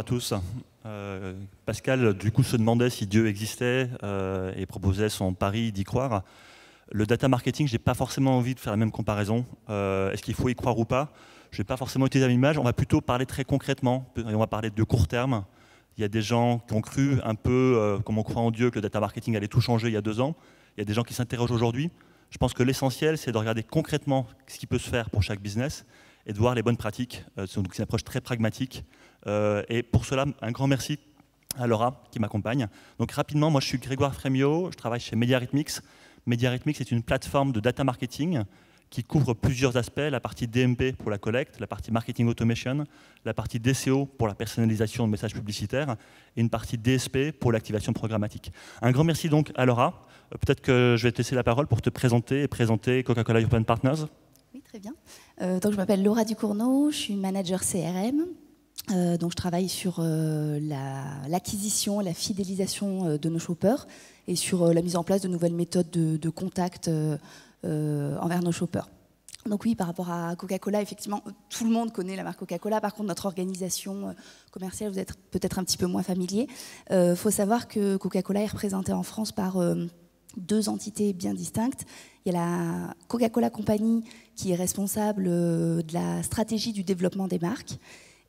à tous. Pascal, du coup, se demandait si Dieu existait et proposait son pari d'y croire. Le data marketing, je n'ai pas forcément envie de faire la même comparaison. Est-ce qu'il faut y croire ou pas? Je ne vais pas forcément utiliser la même image. On va plutôt parler très concrètement. On va parler de court terme. Il y a des gens qui ont cru un peu, comme on croit en Dieu, que le data marketing allait tout changer il y a 2 ans. Il y a des gens qui s'interrogent aujourd'hui. Je pense que l'essentiel, c'est de regarder concrètement ce qui peut se faire pour chaque business et de voir les bonnes pratiques. Donc c'est une approche très pragmatique. Et pour cela, un grand merci à Laura qui m'accompagne. Donc rapidement, moi je suis Grégoire Frémiot, je travaille chez MediaRhythmix. MediaRhythmix est une plateforme de data marketing qui couvre plusieurs aspects, la partie DMP pour la collecte, la partie marketing automation, la partie DCO pour la personnalisation de messages publicitaires et une partie DSP pour l'activation programmatique. Un grand merci donc à Laura. Peut-être que je vais te laisser la parole pour te présenter et présenter Coca-Cola European Partners. Oui, très bien. Donc je m'appelle Laura Ducournau, je suis manager CRM. Donc je travaille sur l'acquisition, la fidélisation de nos shoppers et sur la mise en place de nouvelles méthodes de contact envers nos shoppers. Donc oui, par rapport à Coca-Cola, effectivement, tout le monde connaît la marque Coca-Cola. Par contre, notre organisation commerciale, vous êtes peut-être un petit peu moins familier. Il faut savoir que Coca-Cola est représenté en France par 2 entités bien distinctes. Il y a la Coca-Cola Company qui est responsable de la stratégie du développement des marques.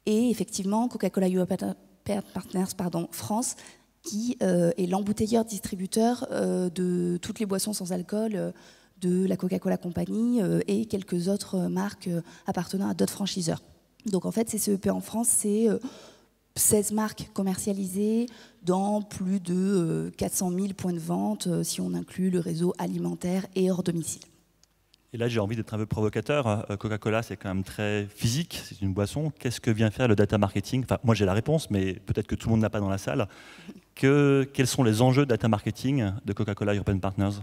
Et effectivement, Coca-Cola European Partners France, qui est l'embouteilleur distributeur de toutes les boissons sans alcool de la Coca-Cola Company et quelques autres marques appartenant à d'autres franchiseurs. Donc en fait, CCEP en France, c'est 16 marques commercialisées dans plus de 400 000 points de vente, si on inclut le réseau alimentaire et hors domicile. Et là, j'ai envie d'être un peu provocateur. Coca-Cola, c'est quand même très physique, c'est une boisson. Qu'est-ce que vient faire le data marketing? Enfin, moi, j'ai la réponse, mais peut-être que tout le monde n'a pas dans la salle. Quels sont les enjeux de data marketing de Coca-Cola European Partners?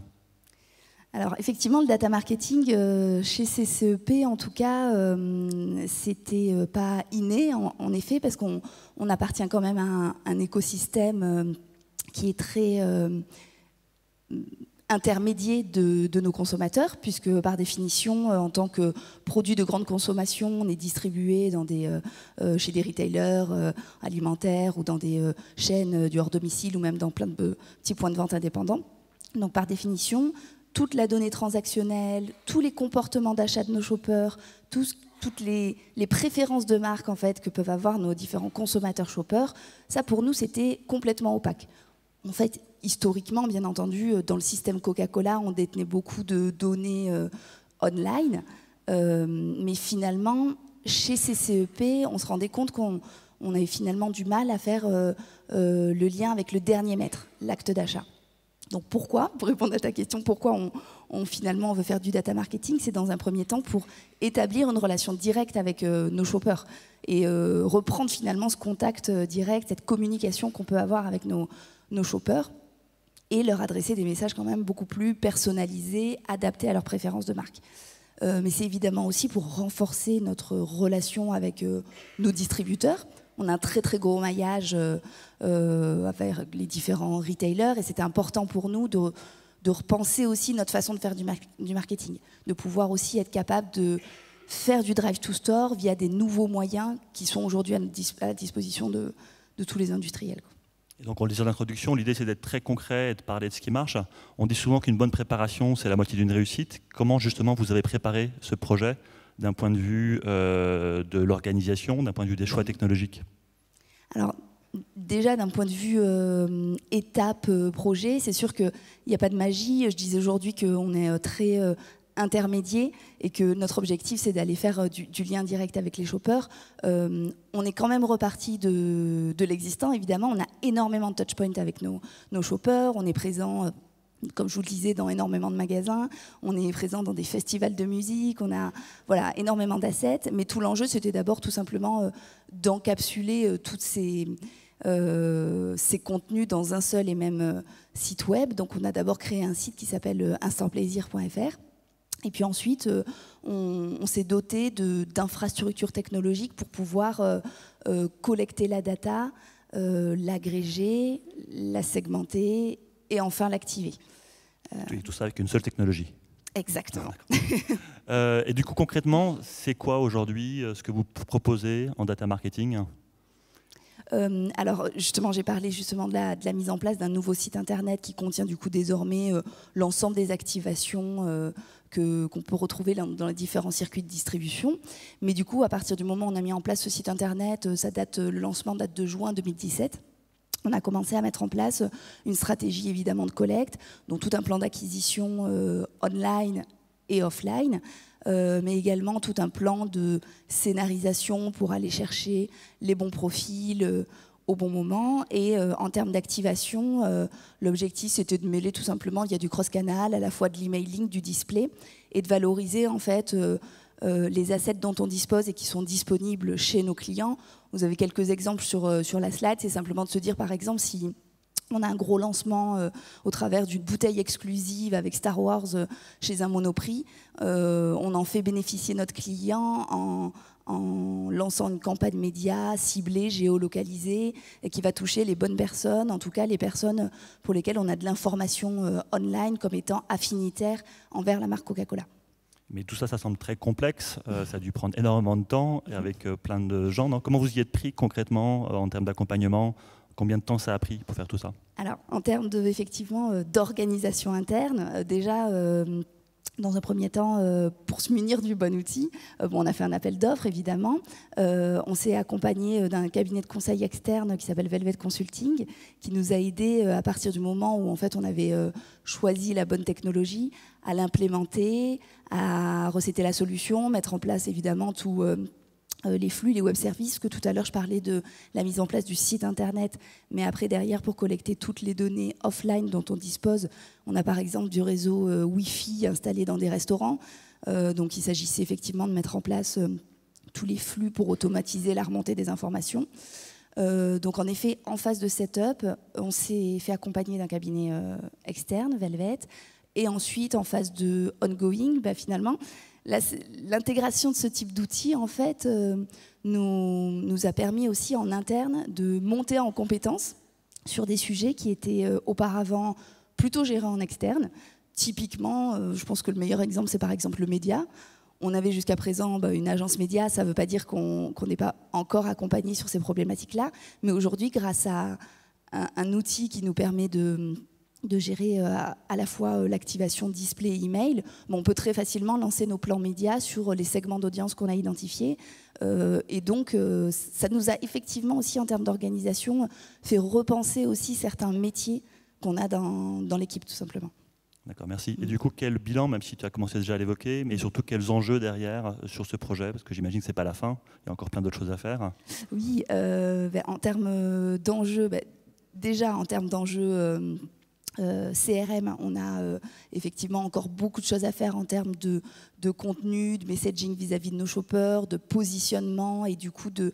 Alors, effectivement, le data marketing, chez CCEP, en tout cas, c'était pas inné, en effet, parce qu'on appartient quand même à un écosystème qui est très intermédiaire de nos consommateurs, puisque par définition, en tant que produit de grande consommation, on est distribué chez des retailers alimentaires ou dans des chaînes du hors-domicile ou même dans plein de petits points de vente indépendants. Donc par définition, toute la donnée transactionnelle, tous les comportements d'achat de nos shoppers, toutes les préférences de marque en fait, que peuvent avoir nos différents consommateurs shoppers, ça pour nous c'était complètement opaque. En fait, historiquement, bien entendu, dans le système Coca-Cola, on détenait beaucoup de données online, mais finalement, chez CCEP, on se rendait compte qu'on avait finalement du mal à faire le lien avec le dernier mètre, l'acte d'achat. Donc pourquoi, pour répondre à ta question, pourquoi finalement on veut faire du data marketing? C'est dans un premier temps pour établir une relation directe avec nos shoppers et reprendre finalement ce contact direct, cette communication qu'on peut avoir avec nos shoppers et leur adresser des messages quand même beaucoup plus personnalisés, adaptés à leurs préférences de marque. Mais c'est évidemment aussi pour renforcer notre relation avec nos distributeurs. On a un très très gros maillage avec les différents retailers et c'était important pour nous de repenser aussi notre façon de faire du marketing, de pouvoir aussi être capable de faire du drive to store via des nouveaux moyens qui sont aujourd'hui à la disposition de tous les industriels. Et donc on le disait en introduction, l'idée c'est d'être très concret et de parler de ce qui marche. On dit souvent qu'une bonne préparation c'est la moitié d'une réussite. Comment justement vous avez préparé ce projet d'un point de vue de l'organisation, d'un point de vue des choix technologiques? Alors, déjà, d'un point de vue étape projet, c'est sûr qu'il n'y a pas de magie. Je disais aujourd'hui qu'on est très intermédiaire et que notre objectif, c'est d'aller faire du lien direct avec les shoppers. On est quand même reparti de l'existant, évidemment. On a énormément de touchpoints avec nos shoppers. On est présent... Comme je vous le disais, dans énormément de magasins, on est présent dans des festivals de musique, on a voilà, énormément d'assets, mais tout l'enjeu, c'était d'abord tout simplement d'encapsuler tous ces contenus dans un seul et même site web. Donc on a d'abord créé un site qui s'appelle instantplaisir.fr. Et puis ensuite, on s'est doté d'infrastructures technologiques pour pouvoir collecter la data, l'agréger, la segmenter et enfin l'activer. Et tout ça avec une seule technologie. Exactement. Et du coup, concrètement, c'est quoi aujourd'hui ce que vous proposez en data marketing? Alors justement, j'ai parlé justement de la mise en place d'un nouveau site internet qui contient du coup désormais l'ensemble des activations qu'on peut retrouver dans les différents circuits de distribution. Mais du coup, à partir du moment où on a mis en place ce site internet, le lancement date de juin 2017. On a commencé à mettre en place une stratégie évidemment de collecte, dont tout un plan d'acquisition online et offline, mais également tout un plan de scénarisation pour aller chercher les bons profils au bon moment. Et en termes d'activation, l'objectif c'était de mêler tout simplement, il y a du cross-canal, à la fois de l'emailing, du display, et de valoriser en fait les assets dont on dispose et qui sont disponibles chez nos clients. Vous avez quelques exemples sur la slide, c'est simplement de se dire par exemple si on a un gros lancement au travers d'une bouteille exclusive avec Star Wars chez un Monoprix. On en fait bénéficier notre client en lançant une campagne média ciblée, géolocalisée, et qui va toucher les bonnes personnes, en tout cas les personnes pour lesquelles on a de l'information online comme étant affinitaires envers la marque Coca-Cola. Mais tout ça, ça semble très complexe. Ça a dû prendre énormément de temps et avec plein de gens. Donc, comment vous y êtes pris concrètement en termes d'accompagnement? Combien de temps ça a pris pour faire tout ça? Alors, en termes effectivement d'organisation interne, déjà, dans un premier temps, pour se munir du bon outil, on a fait un appel d'offres, évidemment. On s'est accompagné d'un cabinet de conseil externe qui s'appelle Velvet Consulting, qui nous a aidés à partir du moment où en fait, on avait choisi la bonne technologie, à l'implémenter, à recéter la solution, mettre en place évidemment tout... les flux, les web services, que tout à l'heure je parlais de la mise en place du site internet, mais après derrière pour collecter toutes les données offline dont on dispose, on a par exemple du réseau Wi-Fi installé dans des restaurants, donc il s'agissait effectivement de mettre en place tous les flux pour automatiser la remontée des informations. Donc en effet, en phase de setup, on s'est fait accompagner d'un cabinet externe, Velvet, et ensuite en phase de ongoing, finalement, l'intégration de ce type d'outils en fait, nous a permis aussi en interne de monter en compétences sur des sujets qui étaient auparavant plutôt gérés en externe. Typiquement, je pense que le meilleur exemple, c'est par exemple le média. On avait jusqu'à présent une agence média, ça ne veut pas dire qu'on n'est pas encore accompagné sur ces problématiques-là, mais aujourd'hui, grâce à un outil qui nous permet de gérer à la fois l'activation display et email, on peut très facilement lancer nos plans médias sur les segments d'audience qu'on a identifiés. Et donc, ça nous a effectivement aussi, en termes d'organisation, fait repenser aussi certains métiers qu'on a dans l'équipe, tout simplement. D'accord, merci. Et du coup, quel bilan, même si tu as commencé déjà à l'évoquer, mais surtout quels enjeux derrière sur ce projet? Parce que j'imagine que ce n'est pas la fin, il y a encore plein d'autres choses à faire. Oui, en termes d'enjeux, déjà en termes d'enjeux... CRM, on a effectivement encore beaucoup de choses à faire en termes de contenu, de messaging vis-à-vis de nos shoppers, de positionnement et du coup de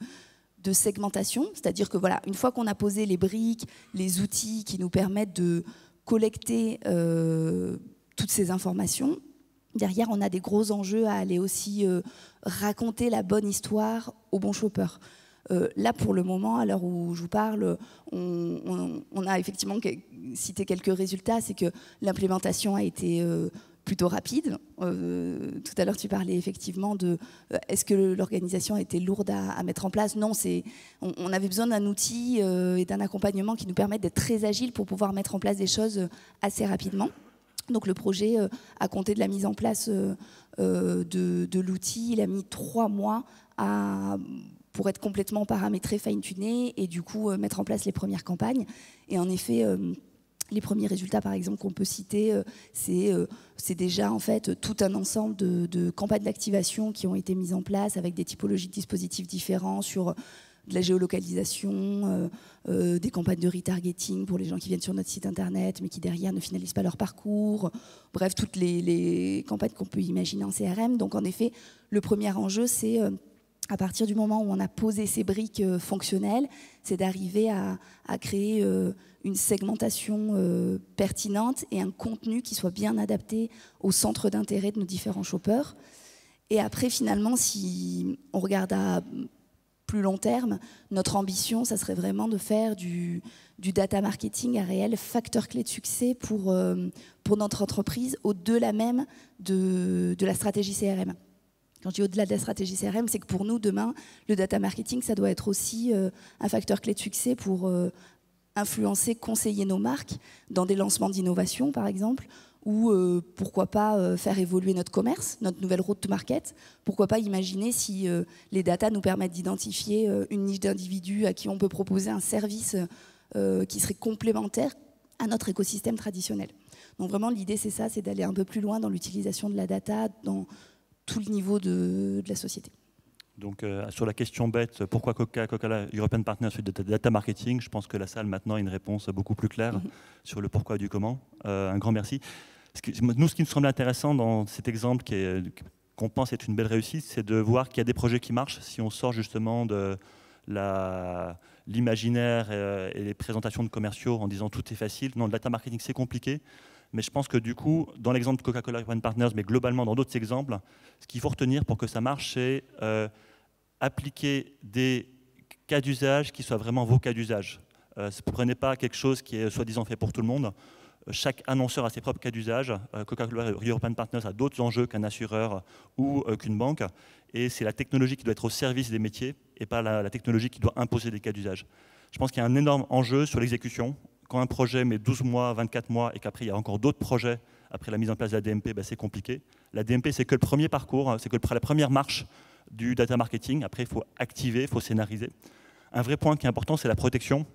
segmentation. C'est-à-dire que voilà, une fois qu'on a posé les briques, les outils qui nous permettent de collecter toutes ces informations, derrière on a des gros enjeux à aller aussi raconter la bonne histoire aux bons shoppers. Là, pour le moment, à l'heure où je vous parle, on a effectivement cité quelques résultats. C'est que l'implémentation a été plutôt rapide. Tout à l'heure, tu parlais effectivement de est-ce que l'organisation a été lourde à mettre en place? Non, on avait besoin d'un outil et d'un accompagnement qui nous permettent d'être très agiles pour pouvoir mettre en place des choses assez rapidement. Donc le projet, à compter de la mise en place de l'outil, il a mis 3 mois pour être complètement paramétré, fine-tuné et du coup mettre en place les premières campagnes. Et en effet, les premiers résultats, par exemple, qu'on peut citer, c'est déjà en fait tout un ensemble de campagnes d'activation qui ont été mises en place avec des typologies de dispositifs différents sur de la géolocalisation, des campagnes de retargeting pour les gens qui viennent sur notre site internet mais qui derrière ne finalisent pas leur parcours. Bref, toutes les campagnes qu'on peut imaginer en CRM. Donc en effet, le premier enjeu, c'est à partir du moment où on a posé ces briques fonctionnelles, c'est d'arriver à créer une segmentation pertinente et un contenu qui soit bien adapté au centre d'intérêt de nos différents shoppers. Et après, finalement, si on regarde à plus long terme, notre ambition, ça serait vraiment de faire du data marketing un réel facteur clé de succès pour notre entreprise, au-delà même de la stratégie CRM. quand je dis au-delà de la stratégie CRM, c'est que pour nous, demain, le data marketing, ça doit être aussi un facteur clé de succès pour influencer, conseiller nos marques dans des lancements d'innovation, par exemple, ou pourquoi pas faire évoluer notre commerce, notre nouvelle route to market. Pourquoi pas imaginer si les data nous permettent d'identifier une niche d'individus à qui on peut proposer un service qui serait complémentaire à notre écosystème traditionnel. Donc vraiment, l'idée, c'est ça, c'est d'aller un peu plus loin dans l'utilisation de la data dans tout le niveau de la société. Donc sur la question bête, pourquoi Coca-Cola European Partners fait de data marketing, je pense que la salle maintenant a une réponse beaucoup plus claire sur le pourquoi et du comment. Un grand merci. Nous, ce qui nous semble intéressant dans cet exemple qu'on pense être une belle réussite, c'est de voir qu'il y a des projets qui marchent si on sort justement de l'imaginaire et les présentations de commerciaux en disant tout est facile. Non, le data marketing, c'est compliqué. Mais je pense que du coup, dans l'exemple de Coca-Cola European Partners, mais globalement dans d'autres exemples, ce qu'il faut retenir pour que ça marche, c'est appliquer des cas d'usage qui soient vraiment vos cas d'usage. Ne prenez pas quelque chose qui est soi-disant fait pour tout le monde. Chaque annonceur a ses propres cas d'usage. Coca-Cola European Partners a d'autres enjeux qu'un assureur ou qu'une banque. Et c'est la technologie qui doit être au service des métiers et pas la technologie qui doit imposer des cas d'usage. Je pense qu'il y a un énorme enjeu sur l'exécution. Quand un projet met 12 mois, 24 mois et qu'après il y a encore d'autres projets après la mise en place de la DMP, ben c'est compliqué. La DMP, c'est que le premier parcours, c'est que la première marche du data marketing. Après, il faut activer, il faut scénariser. Un vrai point qui est important, c'est la protection.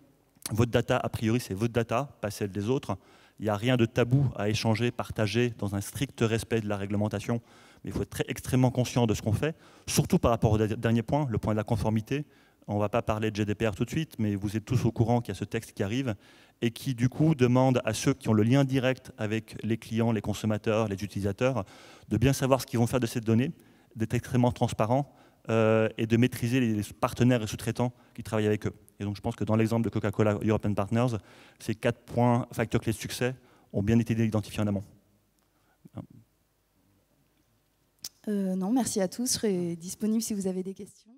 Votre data, a priori, c'est votre data, pas celle des autres. Il n'y a rien de tabou à échanger, partager dans un strict respect de la réglementation. Mais il faut être extrêmement conscient de ce qu'on fait, surtout par rapport au dernier point, le point de la conformité. On ne va pas parler de GDPR tout de suite, mais vous êtes tous au courant qu'il y a ce texte qui arrive et qui, du coup, demande à ceux qui ont le lien direct avec les clients, les consommateurs, les utilisateurs, de bien savoir ce qu'ils vont faire de ces données, d'être extrêmement transparents et de maîtriser les partenaires et sous-traitants qui travaillent avec eux. Et donc, je pense que dans l'exemple de Coca-Cola European Partners, ces 4 points facteurs clés de succès ont bien été identifiés en amont. Non, merci à tous. Je serai disponible si vous avez des questions.